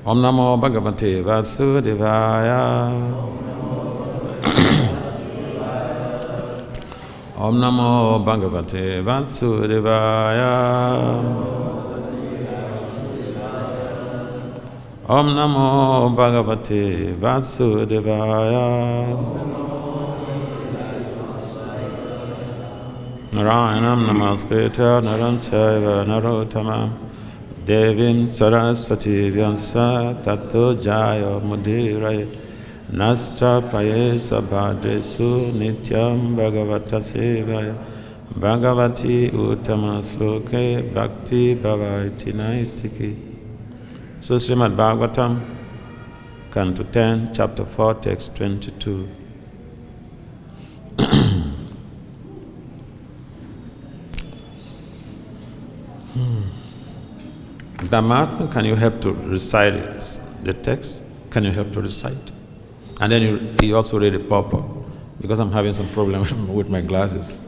Om Namo Bhagavate Vasudevaya. Om Namo Bhagavate Vasudevaya. Om Namo Bhagavate Vasudevaya. Narayanam Namaskritya Naram Chaiva Narottamam Devim Saraswati Vyansa Tato Jaya Mudiraye Nasta Prayesa Bhadresu Nityam Bhagavata Sevaya Bhagavati Uttama Sloke Bhakti Bhavaiti Naistiki. So Srimad Bhagavatam, Canto 10, Chapter 4, Text 22. Dhammatma, can you help to recite it? The text? Can you help to recite? And then you also read it purport, because I'm having some problem with my glasses.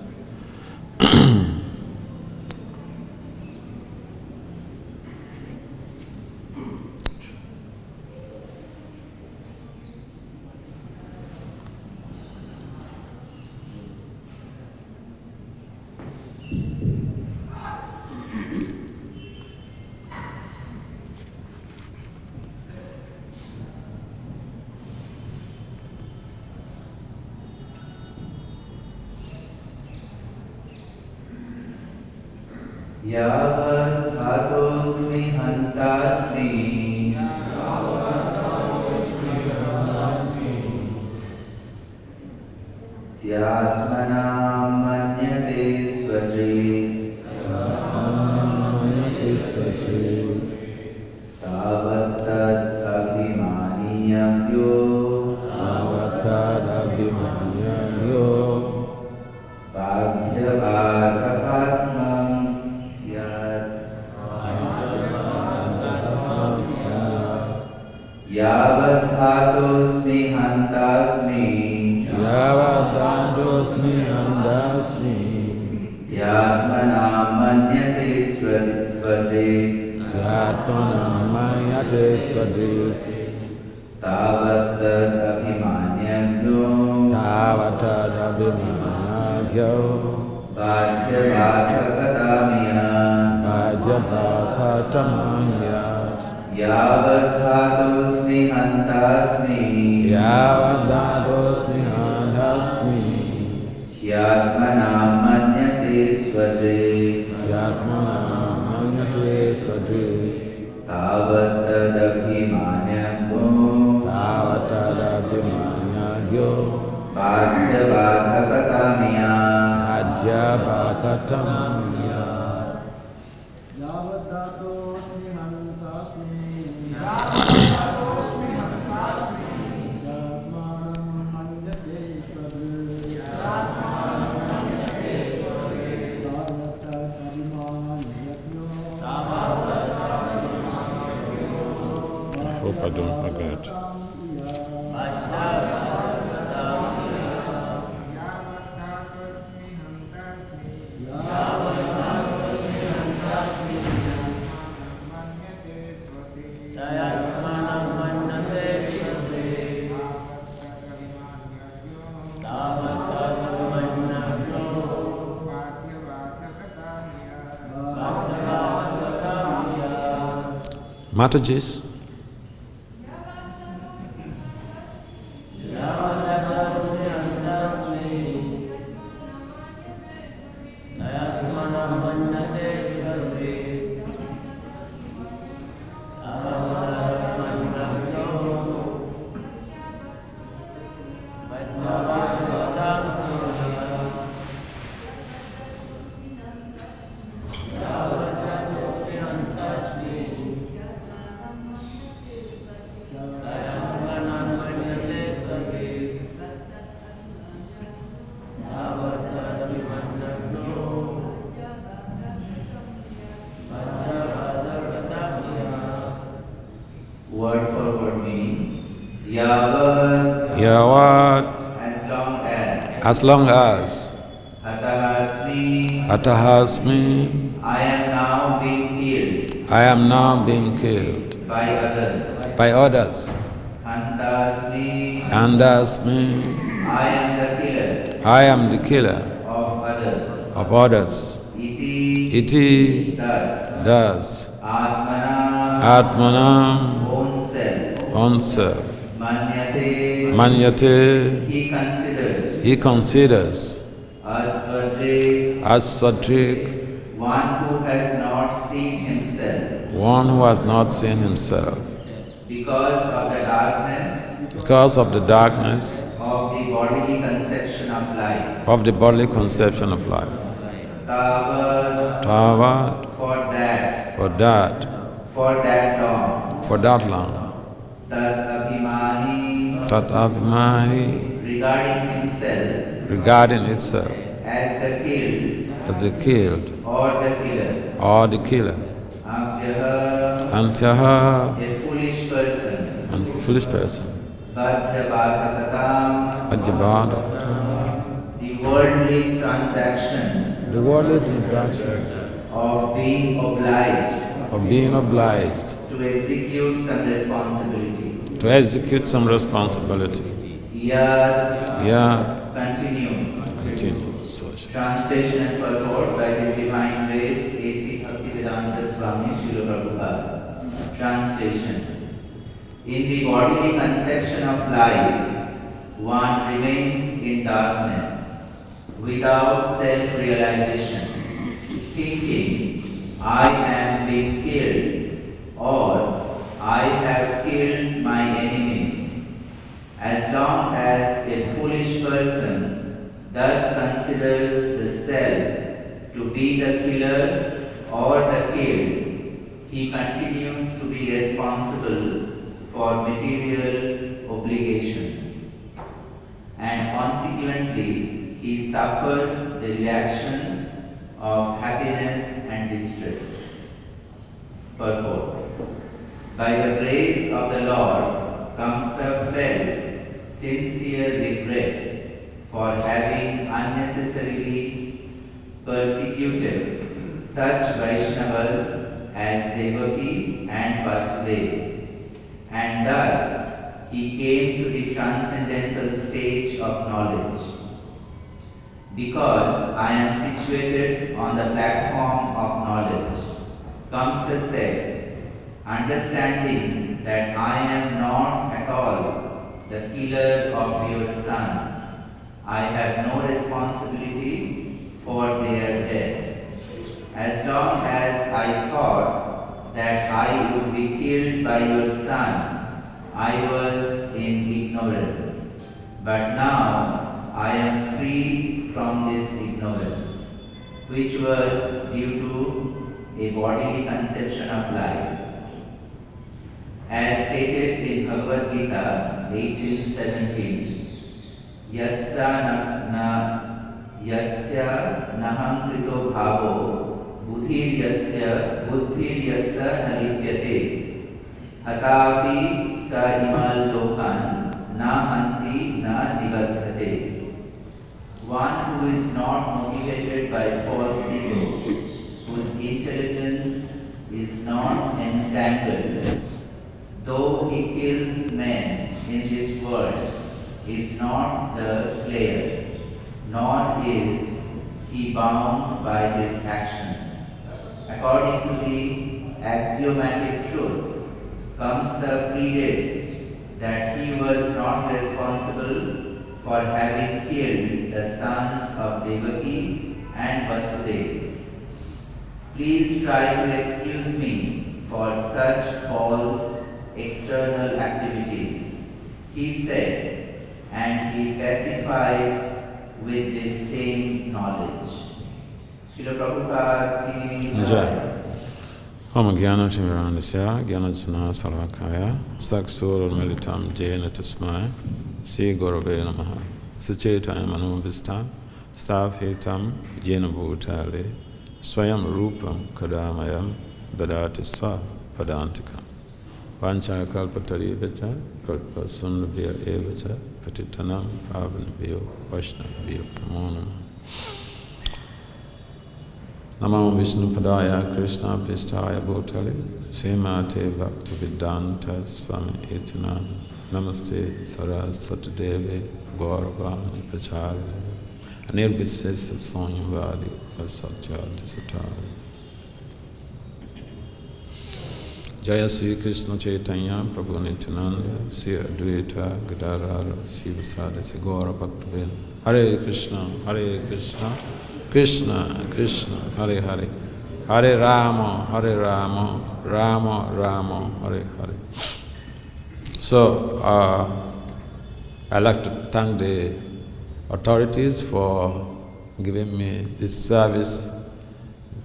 Yavat dhatosmi hantasmi Tyatmanam manyate svajit Tavat tad abhimaniyamyo Bhagavad-Gita Yavat dhatosmi hantasmi Yatmanam manyate svajit Tavat tad abhimanyamyo Bhagavad-Gita Yavat dhatosmi hantasmi Yatmanam manyate svajit Tavat tad abhimanyamyo Bhagavad-Gita Hope I don't forget. Matajis? Word for word meaning. Yavat. As long as. Atahasmi. I am now being killed. By others. by others. Hantasmi, Andasmi, I am the killer I am the killer of others. of others. Iti, thus, Atmanam, own self. Manyate, he considers Aswadrik, one who has not seen himself, one who has not seen himself, because of the darkness of the bodily conception of life. Tavat, for that long. Tat Abhimani, regarding itself as the killed or the killer. Antyaha, A foolish person. Ajabada, The worldly transaction of being obliged to execute some responsibility. Yeah, Continues. So, Translation and purport by His Divine Grace, A.C. Bhakti Swami, Srila Prabhupada. Translation. In the bodily conception of life, one remains in darkness, without self-realization, thinking, I am being killed, or I have killed my enemies. As long as a foolish person thus considers the self to be the killer or the killed, he continues to be responsible for material obligations, and consequently he suffers the reactions of happiness and distress. Purport. By the grace of the Lord comes a felt, sincere regret for having unnecessarily persecuted such Vaishnavas as Devaki and Vasudev, and thus he came to the transcendental stage of knowledge. Because I am situated on the platform of knowledge, Kamsa said, understanding that I am not at all the killer of your sons, I have no responsibility for their death. As long as I thought that I would be killed by your son, I was in ignorance. But now I am free from this ignorance, which was due to a bodily conception of life. As stated in Bhagavad-Gita 18:17, Yasya naham krito bhavo buddhiryasya nalipyate hatapi sa imal lokan na anti na nibadhate. One who is not motivated by false ego, whose intelligence is not entangled, though he kills men in this world, is not the slayer, nor is he bound by his actions. According to the axiomatic truth, Kamsa pleaded that he was not responsible for having killed the sons of Devaki and Vasudev. Please try to excuse me for such false external activities, he said, and he pacified with this same knowledge. Srila Prabhupada ki Jai. Om Gyana Shimiranasya, Gyana Jana Salvakaya, Saksur Militam Jena Tasmai, Sri Gurave Namaha, Suchetaya Manubhistam, Stafetam Jena Bhutale, Swayam Rupam Kadamayam, Badati Swa Padantika. Vancha Kalpatari Vacha, Kalpasundabhya Evacha, Patitanam Pavanabhyo, Vaishnavabhyo, Namo Namah. Namo Vishnu Padaya Krishna Pistaya Bhutale Srimate Bhakti-Vedanta Swami Itinam Namaste Saraswati Devi Gauravani Pachari Anirvisesa Sonyavadi Vasajati Satari Jaya Sri Krishna Chaitanya Prabhu Nityananda Sri Advaita Gadadhara Sri Vasadi Sri Gaura Bhakti Hare Krishna Krishna Krishna Hare Hare Hare Rama Rama Rama Hare Hare. So I'd like to thank the authorities for giving me this service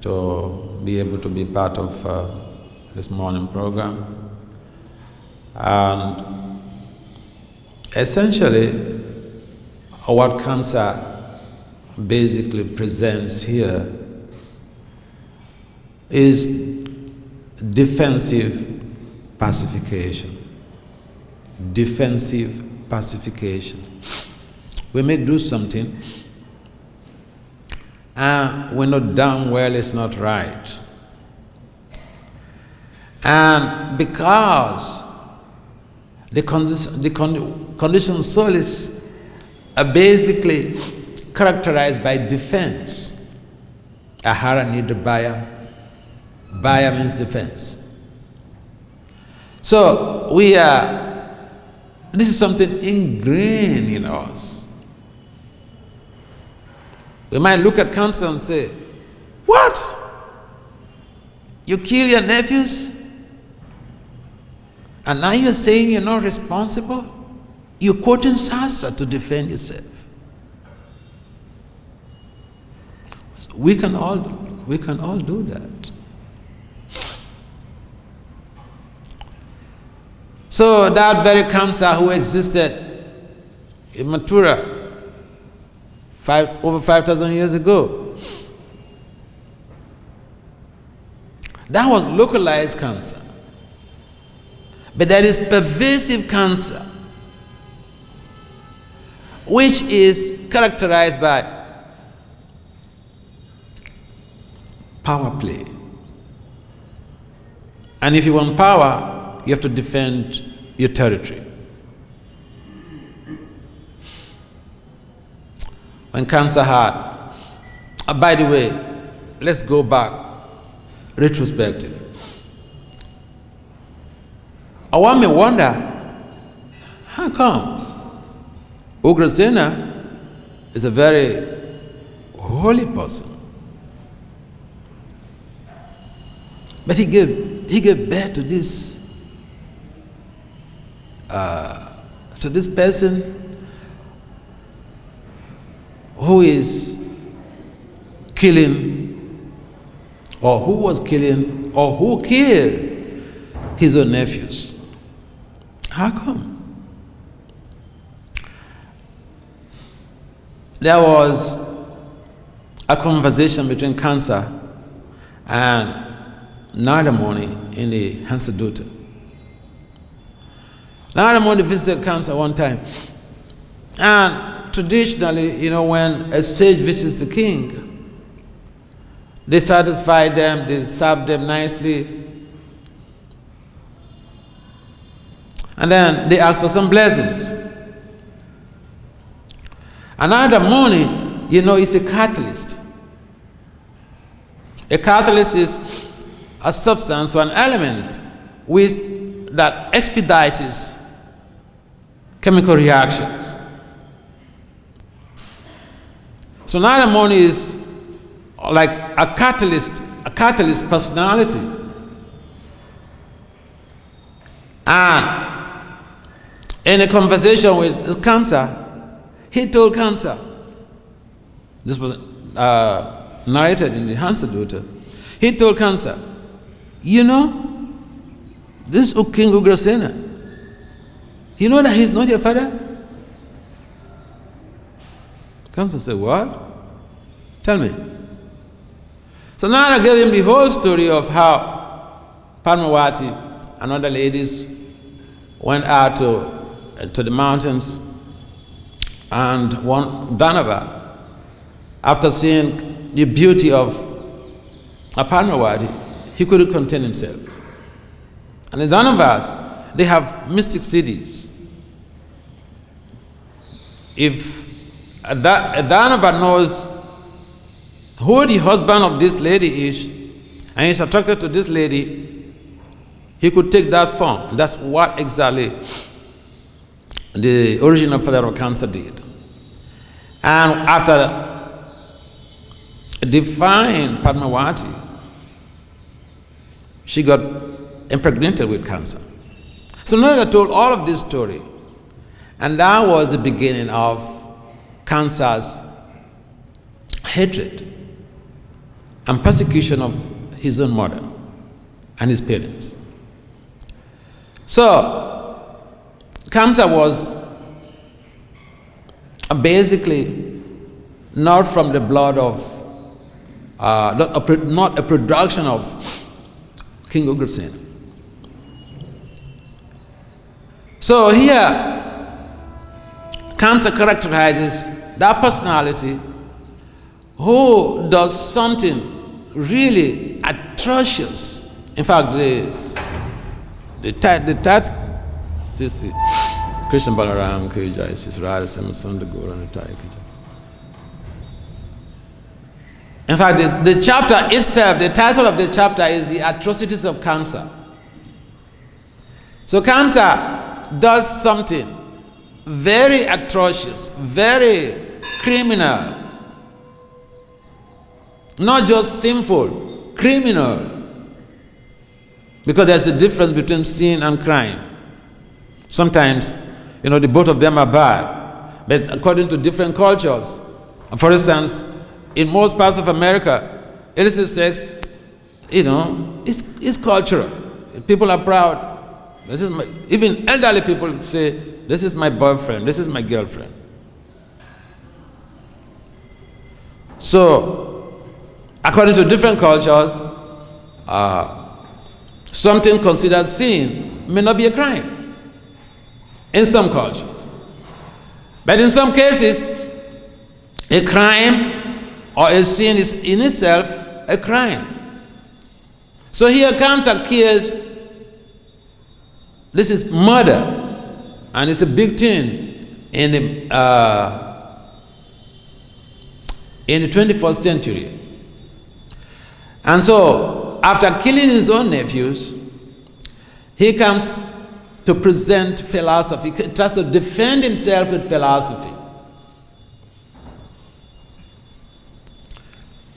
to be able to be part of this morning program. And essentially what Kamsa basically presents here is defensive pacification. Defensive pacification. We may do something and we know damn well it's not right. And because the conditioned soul is basically characterized by defense. Ahara nidra bhaya. Bhaya means defense. So this is something ingrained in us. We might look at Kamsa and say, what? You kill your nephews? And now you're saying you're not responsible? You're quoting Shastra to defend yourself. We can all do that. So that very Kamsa who existed in Mathura over 5,000 years ago, that was localized Kamsa. But there is pervasive Kamsa, which is characterized by power play. And if you want power, you have to defend your territory. When Kamsa had, by the way, let's go back, retrospective. One may wonder, how come Ugrasena is a very holy person, but he gave birth to this person who is killing, or who was killing, or who killed his own nephews. How come? There was a conversation between Kamsa and Narada Muni in the Hansadutta. Narada Muni visited Kamsa one time, and traditionally, when a sage visits the king, they satisfy them, they serve them nicely, and then they ask for some blessings. Another Muni, is a catalyst. A catalyst is a substance or an element that expedites chemical reactions. So Narada Muni is like a catalyst personality. And in a conversation with Kamsa, he told Kamsa, this was narrated in the Hansadutta, he told Kamsa, this King Ugrasena, you know that he's not your father? Kamsa said, what? Tell me. So Narada gave him the whole story of how Padmavati and other ladies went out to the mountains, and one Danava, after seeing the beauty of Padmawati, he couldn't contain himself. And in the Danavas, they have mystic cities. If a Danava knows who the husband of this lady is, and he's attracted to this lady, he could take that form. And that's what exactly the original father of Kamsa did. And after defying Padmawati, she got impregnated with Kamsa. So Narada told all of this story, and that was the beginning of Kamsa's hatred and persecution of his own mother and his parents. So Kamsa was basically not from the blood of, not a production of King Ugrasen. So here, Kamsa characterizes that personality who does something really atrocious. In fact, Krishna Balaram Kujai Sis Radha Samasunda Guru and in fact, the chapter itself, the title of the chapter is The Atrocities of Kamsa. So Kamsa does something very atrocious, very criminal, not just sinful, criminal. Because there's a difference between sin and crime. Sometimes, the both of them are bad, but according to different cultures. For instance, in most parts of America, illicit sex, it's cultural. People are proud. Even elderly people say, this is my boyfriend, this is my girlfriend. So, according to different cultures, something considered sin may not be a crime in some cultures. But in some cases, a crime or a sin is in itself a crime. So here Kamsa killed, this is murder, and it's a big thing in the 21st century. And so, after killing his own nephews, he comes to present philosophy. He tries to defend himself with philosophy.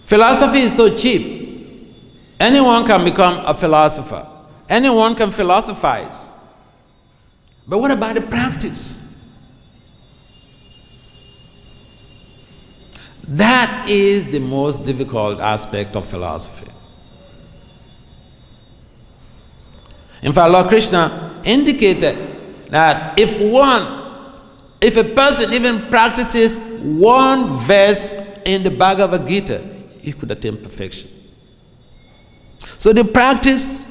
Philosophy is so cheap. Anyone can become a philosopher. Anyone can philosophize. But what about the practice? That is the most difficult aspect of philosophy. In fact, Lord Krishna indicated that if a person even practices one verse in the Bhagavad-Gita, he could attain perfection. So the practice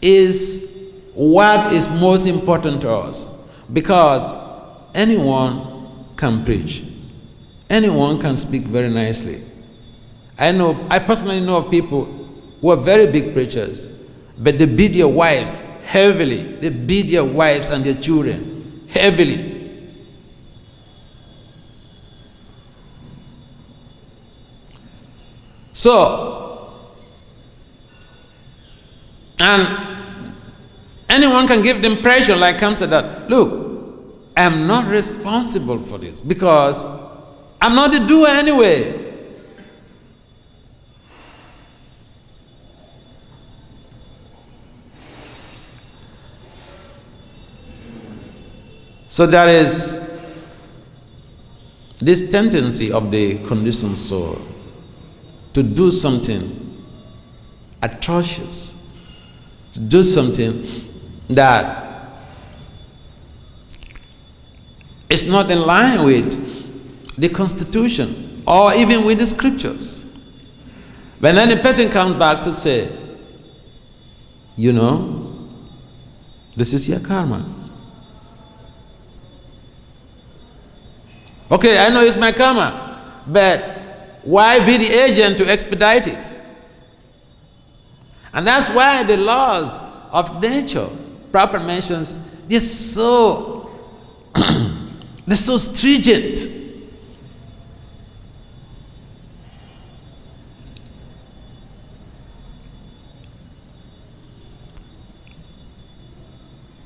is what is most important to us, because anyone can preach. Anyone can speak very nicely. I personally know of people who are very big preachers, but they beat their wives heavily. They beat their wives and their children heavily. So, and anyone can give the impression, like Kamsa, that, look, I'm not responsible for this because I'm not the doer anyway. So there is this tendency of the conditioned soul to do something atrocious, to do something that is not in line with the Constitution or even with the scriptures. When any person comes back to say, this is your karma. Okay, I know it's my karma, but why be the agent to expedite it? And that's why the laws of nature, Prabhupada mentions, they're so stringent.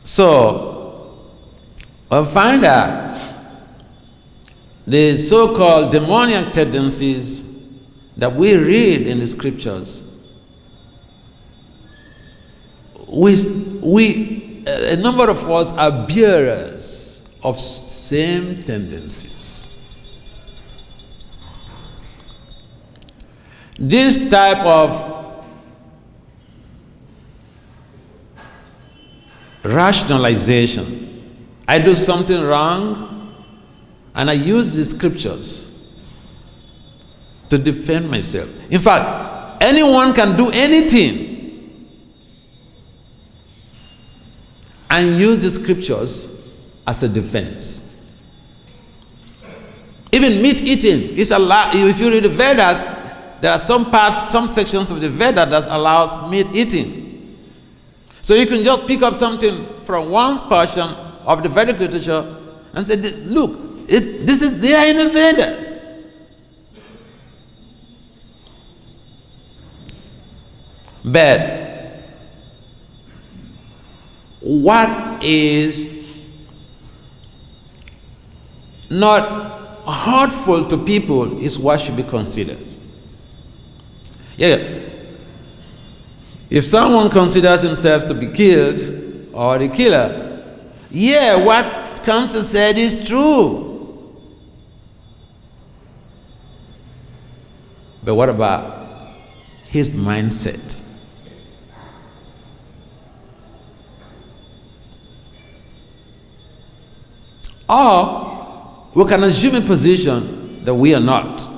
So, we'll find that the so-called demoniac tendencies that we read in the scriptures, a number of us are bearers of same tendencies. This type of rationalization, I do something wrong and I use the scriptures to defend myself. In fact, anyone can do anything and use the scriptures as a defense. Even meat eating is allowed. If you read the Vedas, there are some parts, some sections of the Veda that allows meat eating. So you can just pick up something from one portion of the Vedic literature and say, look, this is there in the Vedas. But what is not hurtful to people is what should be considered. Yeah. If someone considers himself to be killed or the killer, yeah, what Kamsa said is true. But what about his mindset? Or we can assume a position that we are not.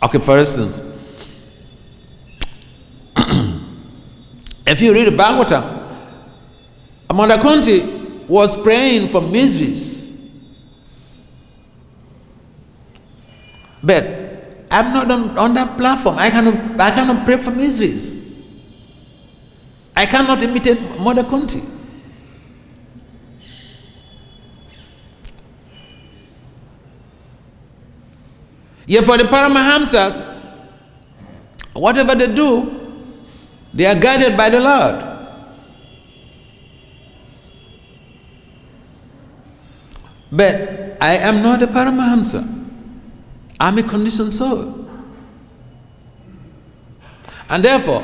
Okay, for instance, if you read the Bhagavatam, Amanda Conti was praying for miseries. But I'm not on that platform. I cannot pray for miseries. I cannot imitate Mother Conti. Yet for the Paramahamsas, whatever they do, they are guided by the Lord. But I am not a Paramahamsa. I'm a conditioned soul. And therefore,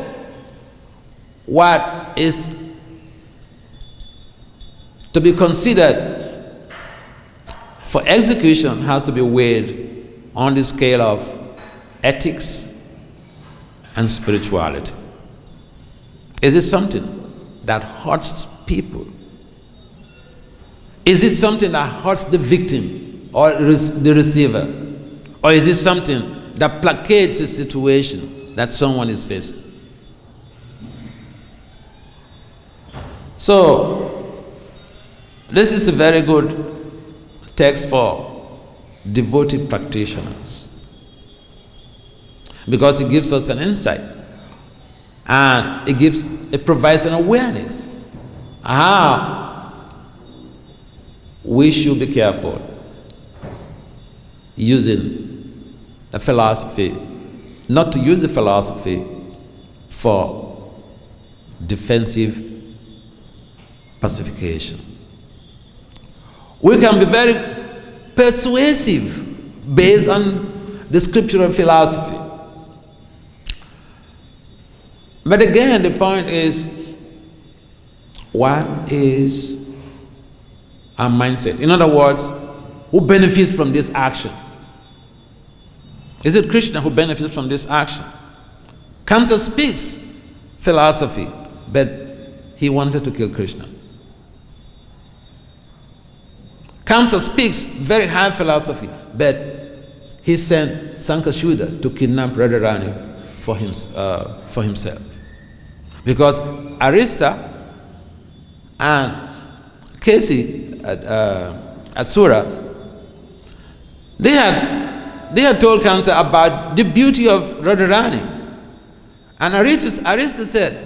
what is to be considered for execution has to be weighed on the scale of ethics and spirituality. Is it something that hurts people? Is it something that hurts the victim or the receiver? Or is it something that placates a situation that someone is facing? So, this is a very good text for devoted practitioners, because it gives us an insight and it provides an awareness how we should be careful using a philosophy, not to use the philosophy for defensive pacification. We can be very persuasive based on the scriptural philosophy. But again, the point is, what is our mindset? In other words, who benefits from this action? Is it Krishna who benefits from this action? Kamsa speaks philosophy, but he wanted to kill Krishna. Kamsa speaks very high philosophy, but he sent Sankashuddha to kidnap Radharani for himself. Because Arista and Casey at Surat, they had they had told Kamsa about the beauty of Radharani. And Arista said,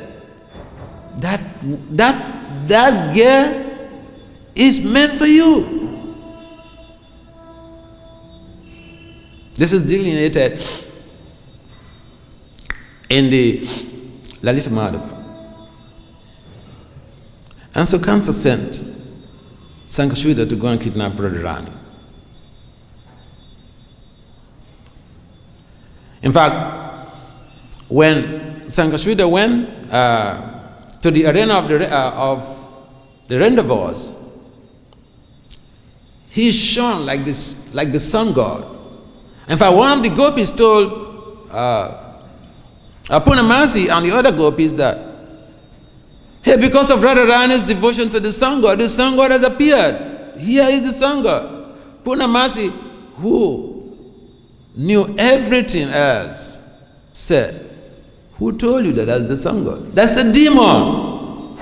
that girl is meant for you. This is delineated in the Lalita Madhava. And so Kamsa sent Sankashvita to go and kidnap Radharani. In fact, when Sankashvita went to the arena of the Vrindavan, he shone like the sun god. In fact, one of the gopis told Purnamasi and the other gopis that, hey, because of Radharani's devotion to the sun god has appeared. Here is the sun god. Purnamasi, who knew everything else, said, who told you that that's the sun god? That's the demon.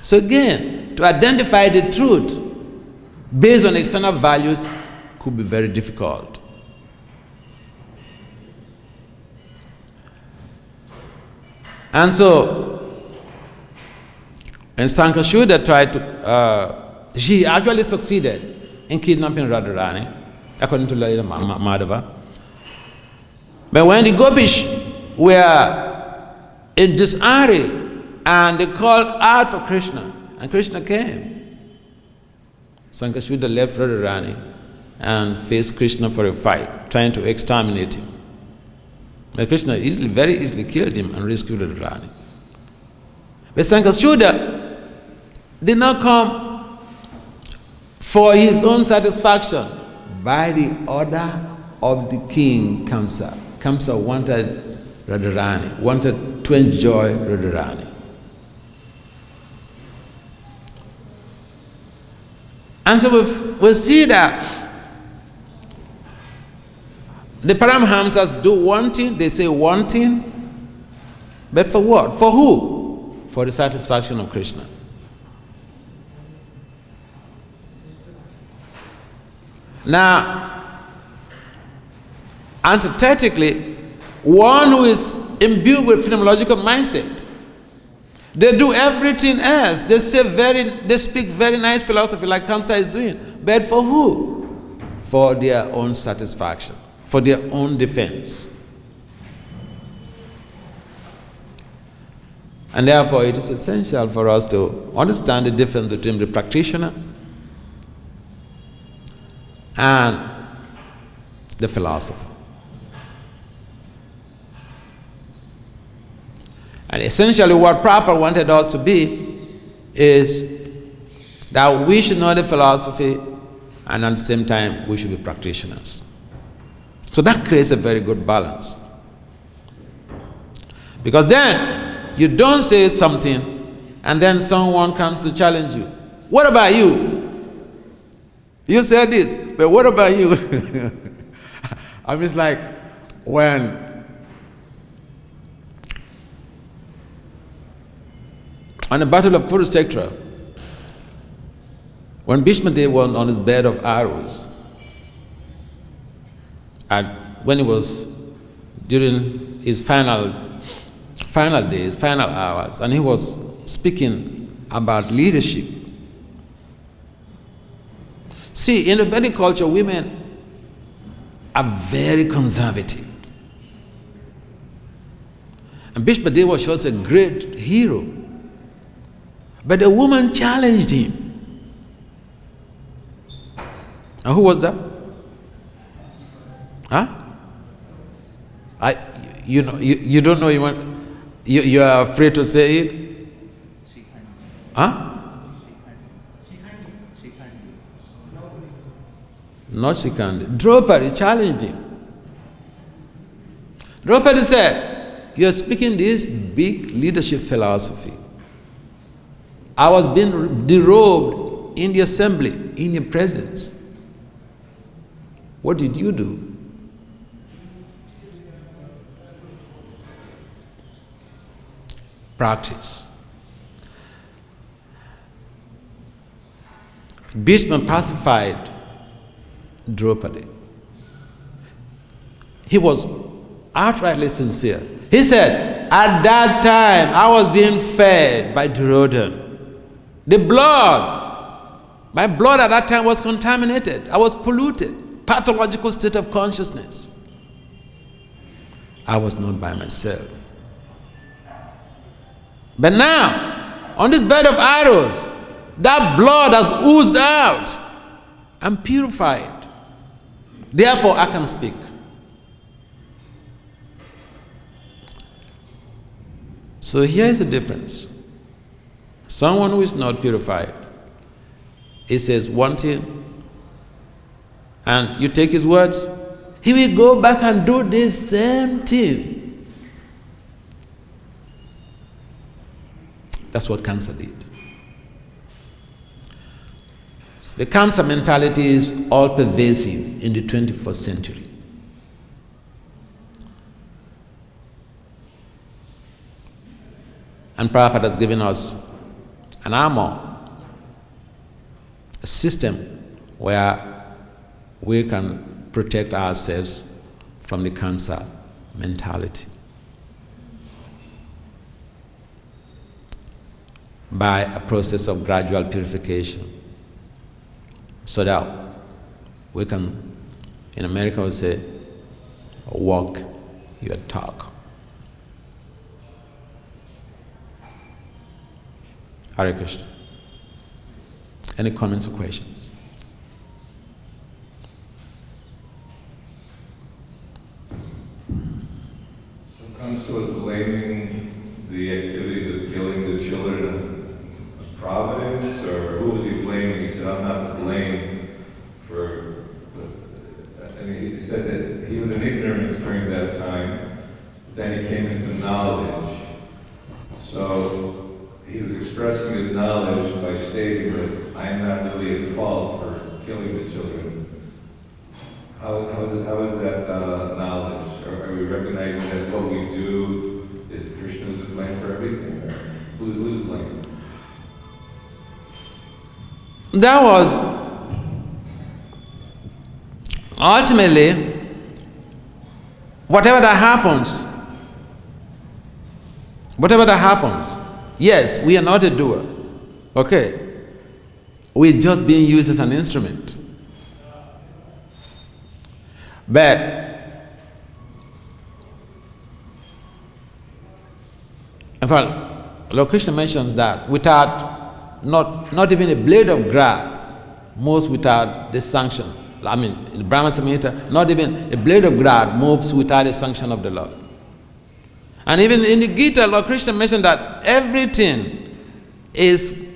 So again, to identify the truth based on external values could be very difficult. And so, when Sankashvita tried to, she actually succeeded in kidnapping Radharani, according to Lalita Madhava. But when the gopis were in disarray and they called out for Krishna, and Krishna came, Sankashvita left Radharani and faced Krishna for a fight, trying to exterminate him. But Krishna very easily killed him and rescued Radharani. But Sankashvita did not come for his own satisfaction by the order of the king Kamsa. Kamsa wanted Radharani, wanted to enjoy Radharani. And so we see that the Paramhamsas do one thing, they say one thing, but for what? For who? For the satisfaction of Krishna. Now, antithetically, one who is imbued with phenomenological mindset, they do everything else. They speak very nice philosophy like Kamsa is doing. But for who? For their own satisfaction, for their own defense. And therefore it is essential for us to understand the difference between the practitioner and the philosopher. And essentially what Prabhupada wanted us to be is that we should know the philosophy and at the same time we should be practitioners. So that creates a very good balance. Because then you don't say something and then someone comes to challenge you. What about you? You said this, but what about you? I mean, it's like when on the Battle of Kurukshetra, when Bhishma Dev was on his bed of arrows, and when he was during his final days, final hours, and he was speaking about leadership. See, in the Vedic culture, women are very conservative. And Bhishma Dev was just a great hero. But a woman challenged him. And who was that? Huh? You don't know, you are afraid to say it? Huh? Not Sikandi. Draupadi challenged him. Draupadi said, you are speaking this big leadership philosophy. I was being derobed in the assembly, in your presence. What did you do? Practice. Bhishma pacified Draupadi. He was outrightly sincere. He said, at that time, I was being fed by Duryodhana. The blood, my blood at that time was contaminated. I was polluted, pathological state of consciousness. I was not by myself. But now, on this bed of arrows, that blood has oozed out. I'm purified. Therefore, I can speak. So here is the difference. Someone who is not purified, he says one thing, and you take his words, he will go back and do this same thing. That's what cancer did. The cancer mentality is all pervasive in the 21st century. And Prabhupada has given us an armor, a system where we can protect ourselves from the cancer mentality by a process of gradual purification, so that we can, in America we say, walk your talk. Hare Krishna. Any comments or questions? Kamsa was blaming the activities of killing the children of Providence, or who was he blaming? He said, I'm not to blame for, he said that he was in ignorance during that time, then he came into knowledge. So he was expressing his knowledge by stating that I am not really at fault for killing the children. How is that knowledge? Are we recognizing that what we do is Krishna's to blame for everything? Or who's to blame? That was ultimately whatever that happens, yes, we are not a doer. Okay. We're just being used as an instrument. But in fact, Lord Krishna mentions that without not even a blade of grass moves without the sanction. I mean, in the Brahma Samhita, not even a blade of grass moves without the sanction of the Lord. And even in the Gita, Lord Krishna mentioned that everything is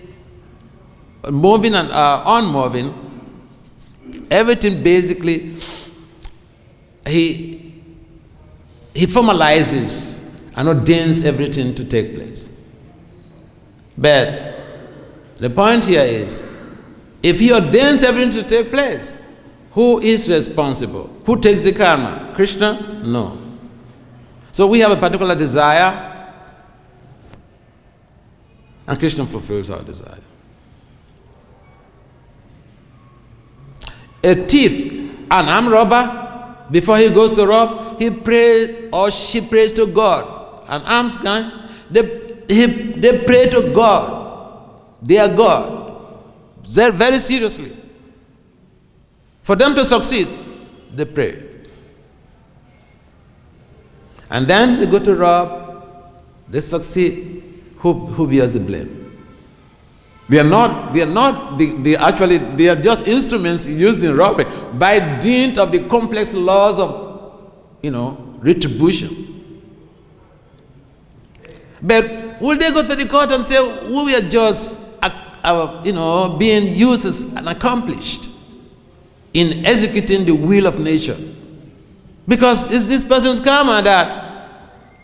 moving and unmoving. Everything basically, he formalizes and ordains everything to take place. But the point here is, if he ordains everything to take place, who is responsible? Who takes the karma? Krishna? No. So we have a particular desire, and Krishna fulfills our desire. A thief, an armed robber, before he goes to rob, he prays or she prays to God. An armed guy, they pray to God, their God, very seriously. For them to succeed, they pray. And then they go to rob, they succeed. Who bears the blame? They are just instruments used in robbery by dint of the complex laws of, retribution. But will they go to the court and say, we are just, being used as an accomplished in executing the will of nature? Because it's this person's karma that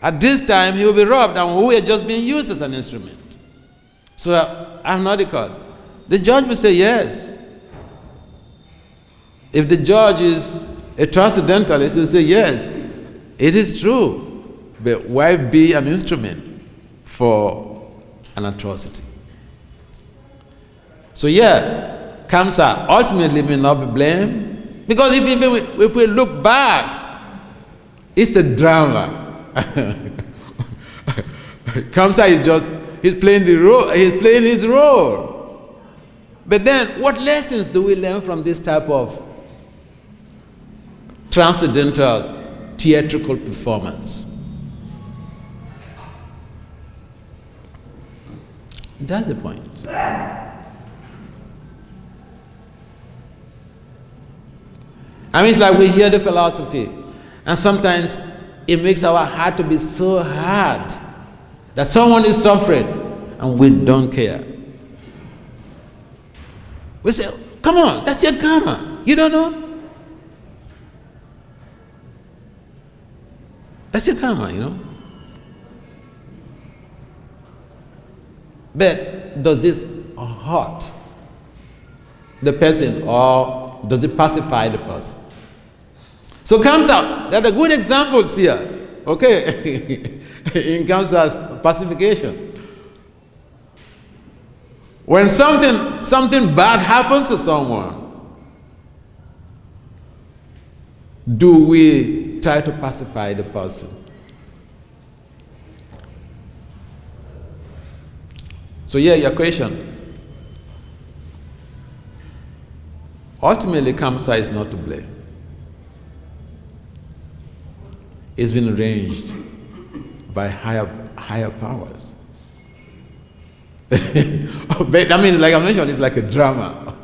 at this time he will be robbed, and we are just being used as an instrument. So I'm not the cause. The judge will say yes. If the judge is a transcendentalist, he will say yes, it is true, but why be an instrument for an atrocity? So yeah, Kamsa ultimately may not be blamed, Because if we look back, it's a drama. Kamsa he's playing his role. But then what lessons do we learn from this type of transcendental theatrical performance? That's the point. I mean, it's like we hear the philosophy, and sometimes it makes our heart to be so hard that someone is suffering and we don't care. We say, come on, that's your karma. You don't know? That's your karma, you know? But does this hurt the person, or does it pacify the person? So it comes out, there are good examples here, okay? It comes as pacification. When something bad happens to someone, do we try to pacify the person? So yeah, your question. Ultimately, Kamsa is not to blame. It's been arranged by higher powers. But I mean, like I mentioned, it's like a drama,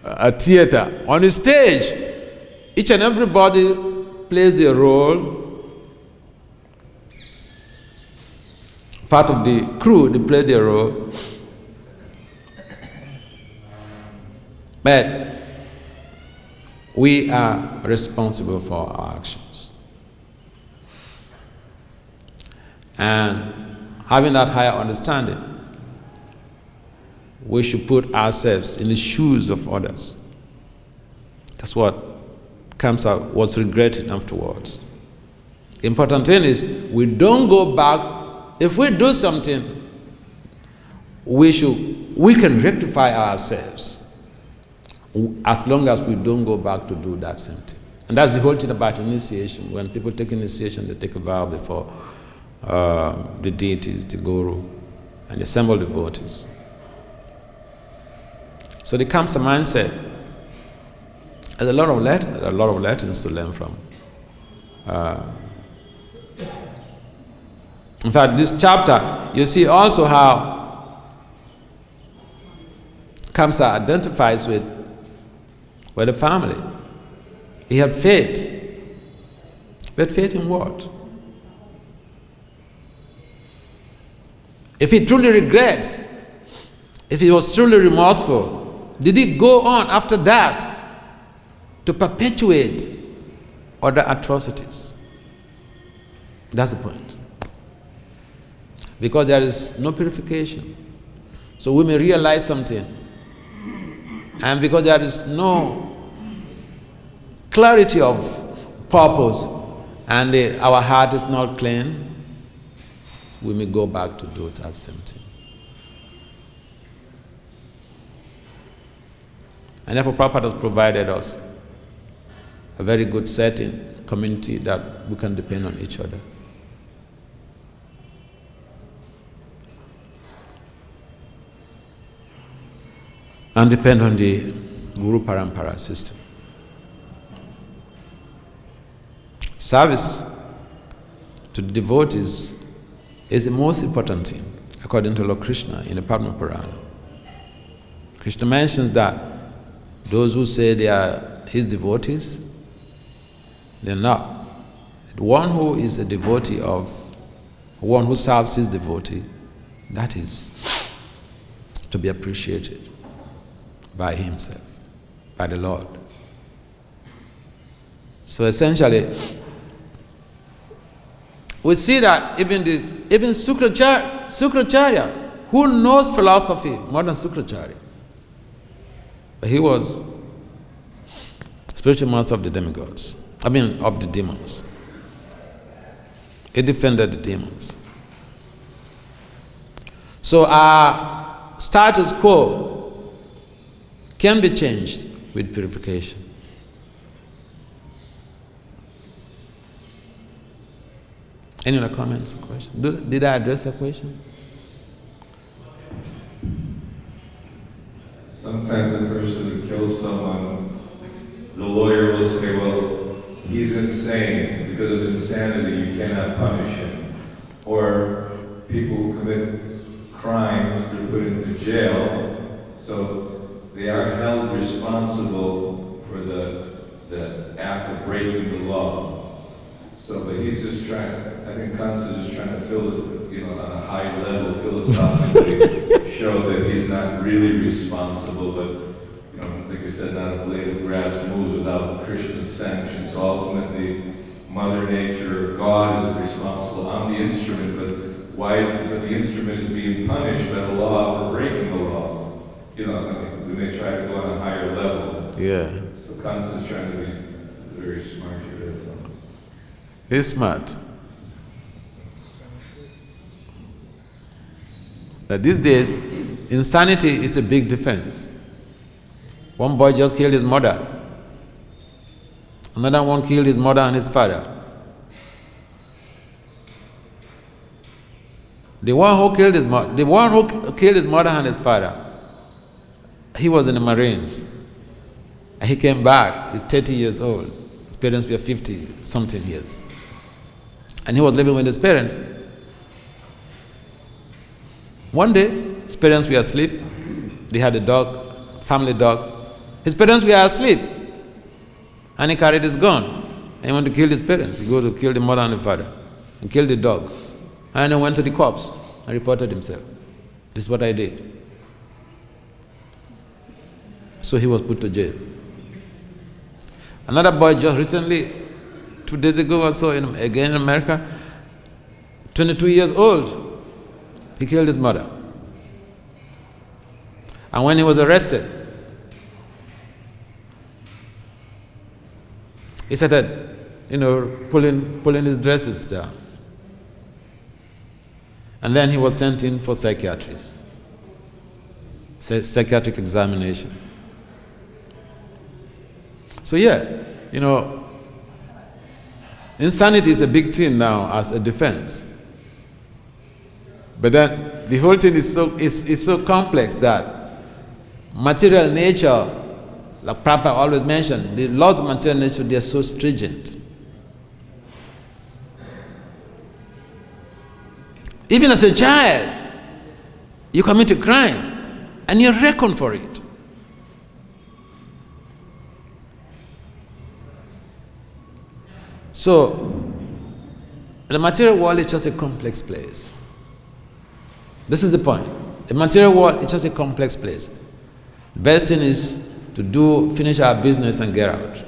a theater. On the stage, each and everybody plays their role. Part of the crew, they play their role. But we are responsible for our actions. And having that higher understanding, we should put ourselves in the shoes of others. That's what Kamsa was regretting afterwards. The important thing is we don't go back. If we do something, we can rectify ourselves as long as we don't go back to do that same thing. And that's the whole thing about initiation. When people take initiation, they take a vow before the deities, the guru, and the assembled devotees. So there comes a mindset. There's a lot of lessons to learn from. In fact, this chapter, you see also how Kamsa identifies with the family. He had faith. But faith in what? If he truly regrets, if he was truly remorseful, did he go on after that to perpetuate other atrocities? That's the point. Because there is no purification. So we may realize something, and because there is no clarity of purpose, and our heart is not clean, we may go back to do that same thing. And therefore, Prabhupada has provided us a very good setting, community that we can depend on each other. And depend on the Guru Parampara system. Service to the devotees is the most important thing, according to Lord Krishna in the Padma Purana. Krishna mentions that those who say they are his devotees, they're not. The one who is a devotee of, one who serves his devotee, that is to be appreciated by himself, by the Lord. So essentially, we see that even Sukracharya, who knows philosophy more than Sukracharya, but he was spiritual master of the demigods, of the demons. He defended the demons. So our status quo can be changed with purification. Any other comments or questions? Did I address the question? Sometimes a person who kills someone, the lawyer will say, well, he's insane. Because of insanity, you cannot punish him. Or people who commit crimes, they're put into jail, so they are held responsible for the act of breaking the law. So, but he's just trying, I think Kansa is just trying to on a high level, philosophically show that he's not really responsible, but, like I said, not a blade of grass moves without Krishna's sanction. So ultimately, Mother Nature, God is responsible. I'm the instrument, but the instrument is being punished by the law for breaking the law. We may try to go on a higher level. Yeah. So Kansa is trying to be very smart here. That's all. He's smart. But these days, insanity is a big defense. One boy just killed his mother. Another one killed his mother and his father. The one who killed his mother and his father, he was in the Marines. And he came back, he's 30 years old. His parents were 50-something years. And he was living with his parents. One day, his parents were asleep. They had a dog, family dog. His parents were asleep. And he carried his gun. And he wanted to kill his parents. He go to kill the mother and the father. And kill the dog. And he went to the cops and reported himself. This is what I did. So he was put to jail. Another boy just recently, 2 days ago or so, again in America, 22 years old, he killed his mother. And when he was arrested, he started, pulling his dresses down. And then he was sent in for psychiatric examination. So insanity is a big thing now as a defense. But then the whole thing is so complex that material nature, like Prabhupada always mentioned, the laws of material nature, they are so stringent. Even as a child, you commit a crime and you're reckoned for it. So, the material world is just a complex place. This is the point. The material world is just a complex place. The best thing is to finish our business and get out.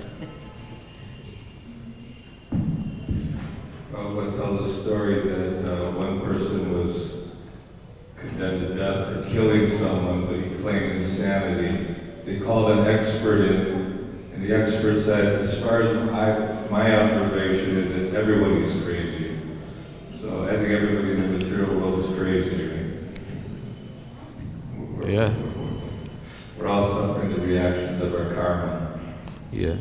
I'll tell the story that one person was condemned to death for killing someone, but he claimed insanity. They called an expert in, and the expert said, as far as my observation is that everybody's crazy. So I think everybody in the material world is crazy. Yeah. We're all suffering the reactions of our karma. Yeah.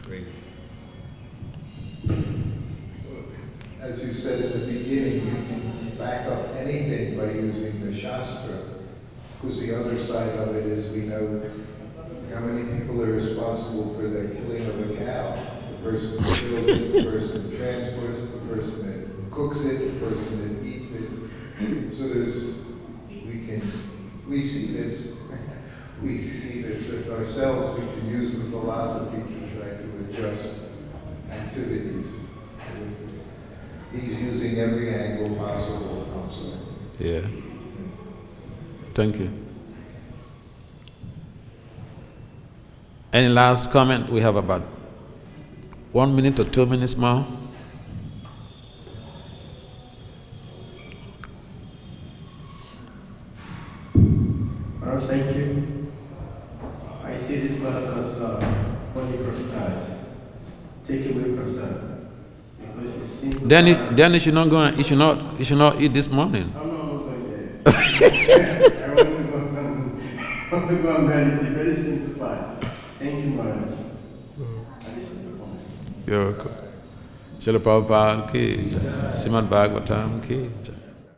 Great. As you said at the beginning, you can back up anything by using the Shastra, because the other side of it is we know how many people are responsible for the killing of a cow. The person who kills it, the person who transports it, the person that cooks it, the person that eats it. So we see this with ourselves. We can use the philosophy to try to adjust activities. He's using every angle possible also. Yeah. Thank you. Any last comment? We have about 1 minute or 2 minutes more. Thank you. I see this class as only prasad. Take away prasad. Because you seem Then you should not go and you should not eat this morning. I'm not going there. I want to go Bhagavad Gita, very simplified. Thank you, Maharaj. You're welcome. Srila Prabhupada ki jai. Srimad Bhagavatam ki jai.